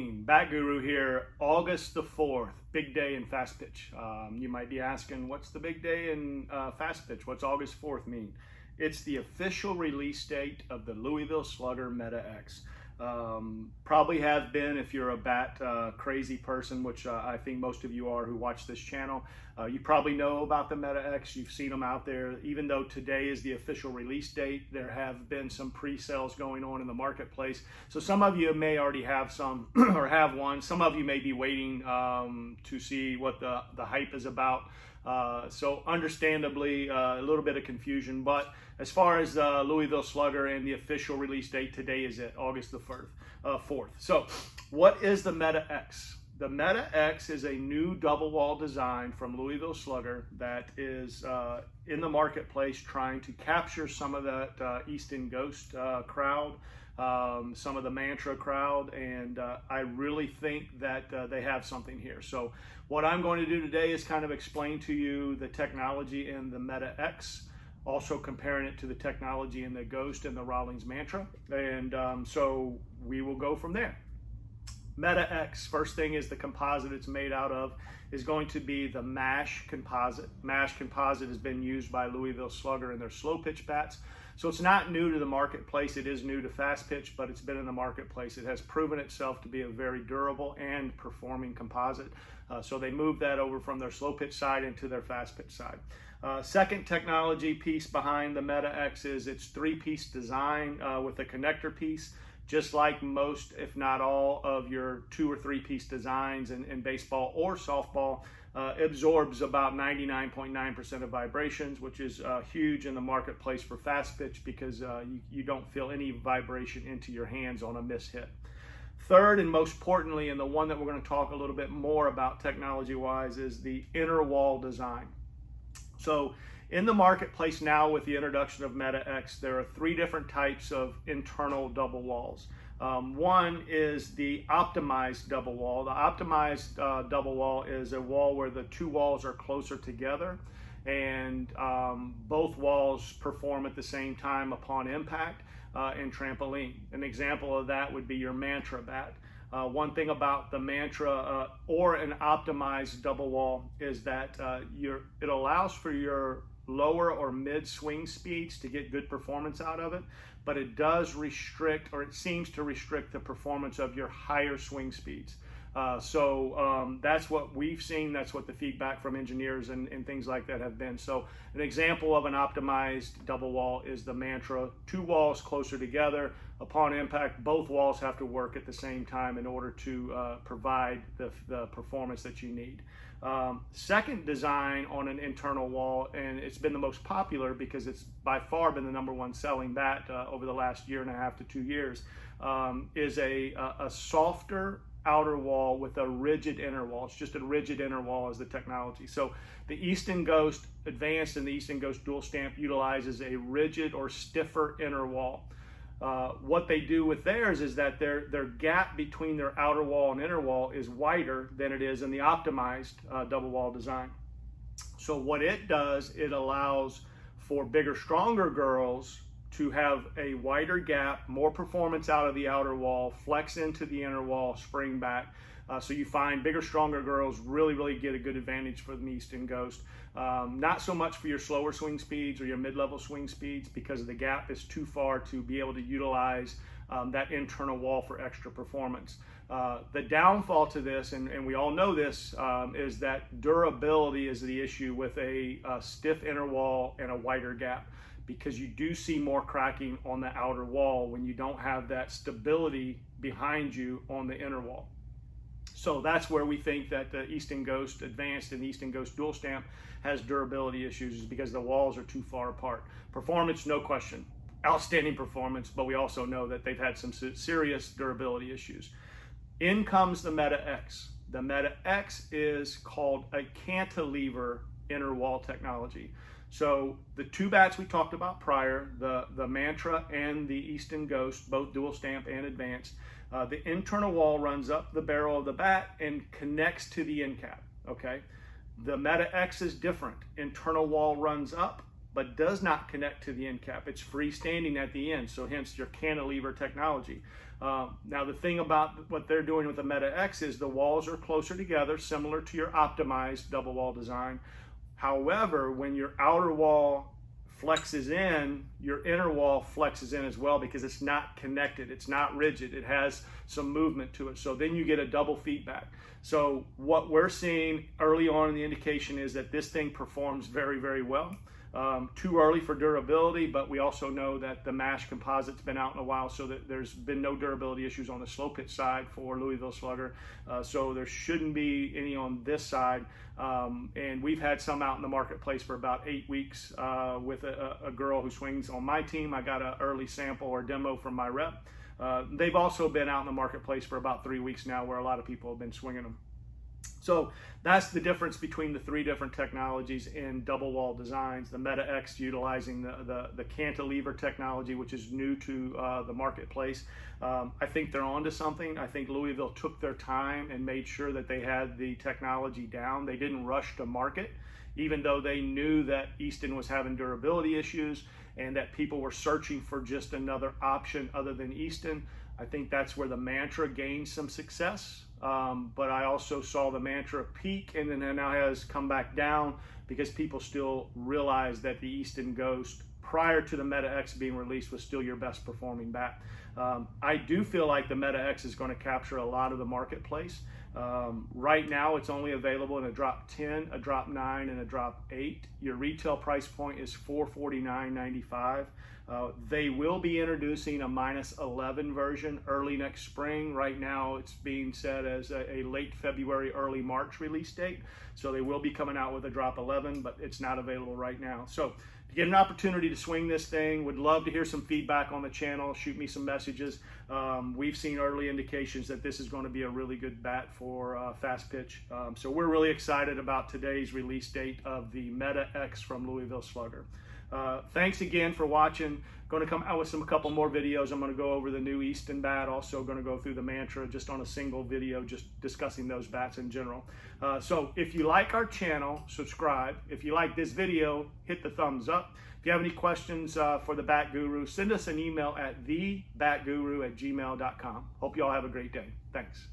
morning, Bat Guru here. August the 4th, big day in Fastptich. You might be asking, what's the big day in Fastptich? What's August 4th mean? It's the official release date of the Louisville Slugger Meta X. Probably have been, if you're a bat crazy person, which I think most of you are who watch this channel. You probably know about the Meta X. You've seen them out there. Even though today is the official release date, there have been some pre-sales going on in the marketplace. So some of you may already have some or have one. Some of you may be waiting to see what the hype is about. So understandably, a little bit of confusion, but as far as Louisville Slugger and the official release date, today is it, August the 4th. So what is the Meta X? The Meta X is a new double wall design from Louisville Slugger that is in the marketplace trying to capture some of that Easton Ghost crowd, some of the Mantra crowd, and I really think that they have something here. So what I'm going to do today is kind of explain to you the technology in the Meta X, also comparing it to the technology in the Ghost and the Rawlings Mantra, and so we will go from there. Meta X, first thing is the composite it's made out of is going to be the MASH composite. MASH composite has been used by Louisville Slugger in their slow pitch bats. So it's not new to the marketplace. It is new to Fastptich, but it's been in the marketplace. It has proven itself to be a very durable and performing composite. So they moved that over from their slow pitch side into their fast pitch side. Second technology piece behind the Meta X is its three-piece design with a connector piece. Just like most, if not all, of your 2 or 3 piece designs in baseball or softball, absorbs about 99.9% of vibrations, which is huge in the marketplace for Fastptich because you don't feel any vibration into your hands on a miss hit. Third, and most importantly, and the one that we're going to talk a little bit more about technology-wise, is the inner wall design. So in the marketplace now with the introduction of Meta X, there are 3 different types of internal double walls. One is the optimized double wall. The optimized double wall is a wall where the 2 walls are closer together and both walls perform at the same time upon impact and trampoline. An example of that would be your Mantra bat. One thing about the Mantra or an optimized double wall is that it allows for your lower or mid swing speeds to get good performance out of it, but it does restrict, or it seems to restrict, the performance of your higher swing speeds. So that's what we've seen. That's what the feedback from engineers and things like that have been. So an example of an optimized double wall is the Mantra. 2 walls closer together. Upon impact, both walls have to work at the same time in order to provide the performance that you need. Second design on an internal wall, and it's been the most popular because it's by far been the #1 selling bat over the last 1.5 to 2 years, is a softer outer wall with a rigid inner wall. It's just a rigid inner wall as the technology. So the Easton Ghost Advanced and the Easton Ghost Dual Stamp utilizes a rigid or stiffer inner wall. What they do with theirs is that their gap between their outer wall and inner wall is wider than it is in the optimized double wall design. So what it does, it allows for bigger, stronger girls to have a wider gap, more performance out of the outer wall, flex into the inner wall, spring back. So you find bigger, stronger girls really get a good advantage for the Easton Ghost. Not so much for your slower swing speeds or your mid-level swing speeds because the gap is too far to be able to utilize that internal wall for extra performance. The downfall to this, and we all know this, is that durability is the issue with a stiff inner wall and a wider gap, because you do see more cracking on the outer wall when you don't have that stability behind you on the inner wall. So that's where we think that the Easton Ghost Advanced and the Easton Ghost Dual Stamp has durability issues, is because the walls are too far apart. Performance, no question, outstanding performance, but we also know that they've had some serious durability issues. In comes the Meta X. The Meta X is called a cantilever inner wall technology. So the 2 bats we talked about prior, the Mantra and the Easton Ghost, both dual stamp and advanced, the internal wall runs up the barrel of the bat and connects to the end cap, okay? The Meta X is different. Internal wall runs up, but does not connect to the end cap. It's freestanding at the end, so hence your cantilever technology. Now the thing about what they're doing with the Meta X is the walls are closer together, similar to your optimized double wall design. However, when your outer wall flexes in, your inner wall flexes in as well, because it's not connected, it's not rigid, it has some movement to it. So then you get a double feedback. So what we're seeing early on in the indication is that this thing performs very, very well. Too early for durability, but we also know that the MASH composite's been out in a while, so that there's been no durability issues on the slow pitch side for Louisville Slugger. So there shouldn't be any on this side. And we've had some out in the marketplace for about 8 weeks with a girl who swings on my team. I got an early sample or demo from my rep. They've also been out in the marketplace for about 3 weeks now, where a lot of people have been swinging them. So that's the difference between the 3 different technologies in double wall designs. The Meta X utilizing the cantilever technology, which is new to the marketplace. I think they're onto something. I think Louisville took their time and made sure that they had the technology down. They didn't rush to market, even though they knew that Easton was having durability issues and that people were searching for just another option other than Easton. I think that's where the Mantra gained some success. But I also saw the Mantra peak, and then it now has come back down because people still realize that the Easton Ghost, prior to the Meta X being released, was still your best performing bat. I do feel like the Meta X is going to capture a lot of the marketplace. Right now it's only available in a drop 10, a drop 9, and a drop 8. Your retail price point is $449.95. They will be introducing a -11 version early next spring. Right now it's being said as a late February, early March release date. So they will be coming out with a drop 11, but it's not available right now. So if you get an opportunity to swing this thing, would love to hear some feedback on the channel. Shoot me some messages. We've seen early indications that this is going to be a really good bat for Fastptich. So we're really excited about today's release date of the Meta X from Louisville Slugger. Thanks again for watching. Going to come out with a couple more videos. I'm going to go over the new Easton bat. Also going to go through the Mantra just on a single video, just discussing those bats in general. So if you like our channel, subscribe. If you like this video, hit the thumbs up. If you have any questions for the Bat Guru, send us an email at thebatguru@gmail.com. Hope you all have a great day. Thanks.